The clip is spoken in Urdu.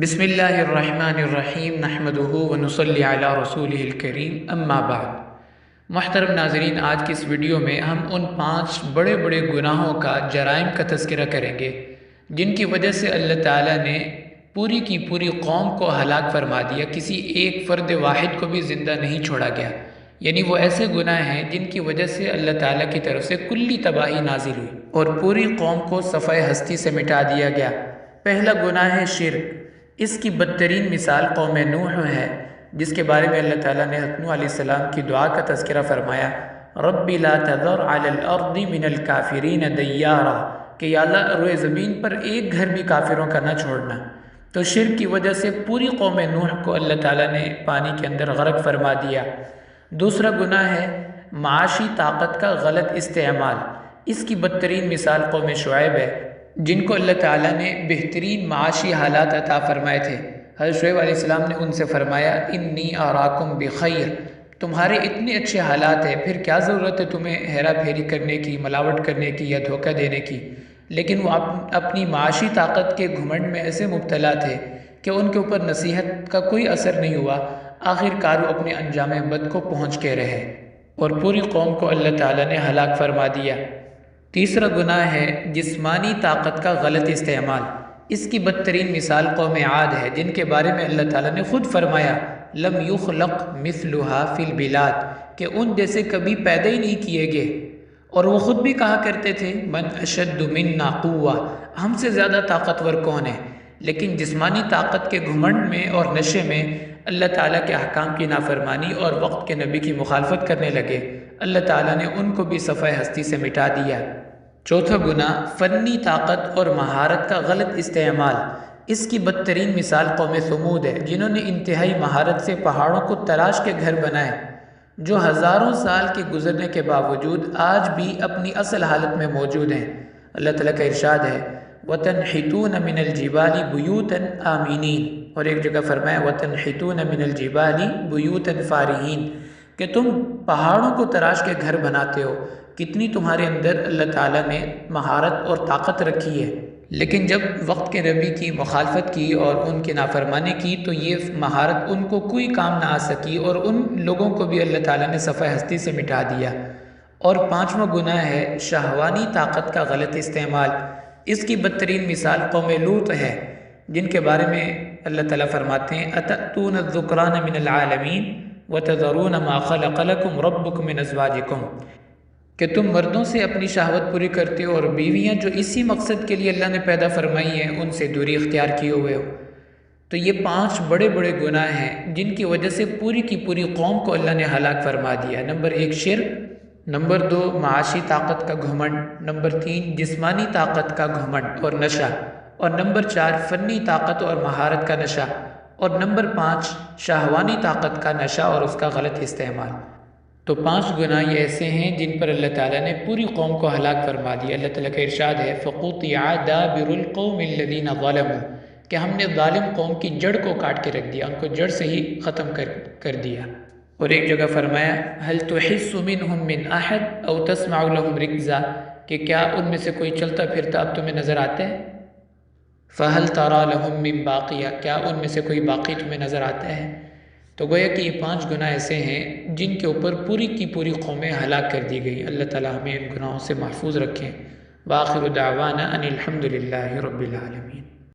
بسم اللہ الرحمن الرحیم نحمدہ ونصلی علی رسولہ الکریم اما بعد۔ محترم ناظرین، آج کی اس ویڈیو میں ہم ان 5 بڑے بڑے گناہوں کا، جرائم کا تذکرہ کریں گے جن کی وجہ سے اللہ تعالیٰ نے پوری کی پوری قوم کو ہلاک فرما دیا، کسی ایک فرد واحد کو بھی زندہ نہیں چھوڑا گیا۔ یعنی وہ ایسے گناہ ہیں جن کی وجہ سے اللہ تعالیٰ کی طرف سے کلی تباہی نازل ہوئی اور پوری قوم کو صفحہ ہستی سے مٹا دیا گیا۔ پہلا گناہ ہے شرک۔ اس کی بدترین مثال قوم نوح ہے، جس کے بارے میں اللہ تعالیٰ نے حضرت نوح علیہ السلام کی دعا کا تذکرہ فرمایا، رب لا تذر علی الارض من الکافرین دیارا، کہ یا اللہ روئے زمین پر ایک گھر بھی کافروں کا نہ چھوڑنا۔ تو شرک کی وجہ سے پوری قوم نوح کو اللہ تعالیٰ نے پانی کے اندر غرق فرما دیا۔ دوسرا گناہ ہے معاشی طاقت کا غلط استعمال۔ اس کی بدترین مثال قوم شعیب ہے، جن کو اللہ تعالیٰ نے بہترین معاشی حالات عطا فرمائے تھے۔ حضرت شعیب علیہ السلام نے ان سے فرمایا، انی اراکم بخیر، تمہارے اتنے اچھے حالات ہیں، پھر کیا ضرورت ہے تمہیں ہیرا پھیری کرنے کی، ملاوٹ کرنے کی یا دھوکہ دینے کی۔ لیکن وہ اپنی معاشی طاقت کے گھمنڈ میں ایسے مبتلا تھے کہ ان کے اوپر نصیحت کا کوئی اثر نہیں ہوا۔ آخر کار وہ اپنے انجام بد کو پہنچ کے رہے اور پوری قوم کو اللہ تعالیٰ نے ہلاک فرما دیا۔ تیسرا گناہ ہے جسمانی طاقت کا غلط استعمال۔ اس کی بدترین مثال قوم عاد ہے، جن کے بارے میں اللہ تعالیٰ نے خود فرمایا، لم یخلق مثلها فی البلاد، کہ ان جیسے کبھی پیدا ہی نہیں کیے گئے۔ اور وہ خود بھی کہا کرتے تھے، من اشد منا قوہ، ہم سے زیادہ طاقتور کون ہے؟ لیکن جسمانی طاقت کے گھمنڈ میں اور نشے میں اللہ تعالیٰ کے احکام کی نافرمانی اور وقت کے نبی کی مخالفت کرنے لگے۔ اللہ تعالیٰ نے ان کو بھی صفحہ ہستی سے مٹا دیا۔ چوتھا گناہ فنی طاقت اور مہارت کا غلط استعمال۔ اس کی بدترین مثال قوم ثمود ہے، جنہوں نے انتہائی مہارت سے پہاڑوں کو تراش کے گھر بنائے، جو ہزاروں سال کے گزرنے کے باوجود آج بھی اپنی اصل حالت میں موجود ہیں۔ اللہ تعالیٰ کا ارشاد ہے، وَتَنْحِتُونَ مِنَ الْجِبَالِ بُيُوتًا آمِنِينَ، اور ایک جگہ فرمایا وَتَنْحِتُونَ مِنَ الْجِبَالِ بُيُوتًا فَارِهِينَ، کہ تم پہاڑوں کو تراش کے گھر بناتے ہو۔ کتنی تمہارے اندر اللہ تعالیٰ نے مہارت اور طاقت رکھی ہے، لیکن جب وقت کے نبی کی مخالفت کی اور ان کی نافرمانی کی تو یہ مہارت ان کو کوئی کام نہ آ سکی اور ان لوگوں کو بھی اللہ تعالیٰ نے صفحہ ہستی سے مٹا دیا۔ اور پانچواں گناہ ہے شہوانی طاقت کا غلط استعمال۔ اس کی بدترین مثال قوم لوط ہے، جن کے بارے میں اللہ تعالیٰ فرماتے ہیں، اتأتون الذکران من العالمین وتذرون ما خلق لکم ربکم من ازواجکم، کہ تم مردوں سے اپنی شہوت پوری کرتے ہو اور بیویاں جو اسی مقصد کے لیے اللہ نے پیدا فرمائی ہیں ان سے دوری اختیار کیے ہوئے ہو۔ تو یہ 5 بڑے بڑے گناہ ہیں جن کی وجہ سے پوری کی پوری قوم کو اللہ نے ہلاک فرما دیا۔ نمبر 1 شرک، نمبر 2 معاشی طاقت کا گھمنڈ، نمبر 3 جسمانی طاقت کا گھمنڈ اور نشہ، اور نمبر 4 فنی طاقت اور مہارت کا نشہ، اور نمبر 5 شہوانی طاقت کا نشہ اور اس کا غلط استعمال۔ تو 5 گناہ یہ ایسے ہیں جن پر اللہ تعالیٰ نے پوری قوم کو ہلاک فرما دیا۔ اللہ تعالیٰ کا ارشاد ہے، فَقُطِعَ دَابِرُ الْقَوْمِ الَّذِينَ ظَلَمُوا، کہ ہم نے ظالم قوم کی جڑ کو کاٹ کے رکھ دیا، ان کو جڑ سے ہی ختم کر دیا۔ اور ایک جگہ فرمایا، هَلْ تُحِسُّ مِنْهُمْ مِنْ أَحَدٍ أَوْ تَسْمَعُ لَهُمْ رِكْزًا، کہ کیا ان میں سے کوئی چلتا پھرتا اب تمہیں نظر آتا ہے؟ فَهَلْ تَرَى لَهُمْ مِنْ بَاقِيَةٍ، کیا ان میں سے کوئی باقی تمہیں نظر آتا ہے؟ تو گویا کہ یہ 5 گناہ ایسے ہیں جن کے اوپر پوری کی پوری قومیں ہلاک کر دی گئی۔ اللہ تعالیٰ ہمیں ان گناہوں سے محفوظ رکھیں۔ وآخر دعوانا ان الحمد للہ رب العالمین۔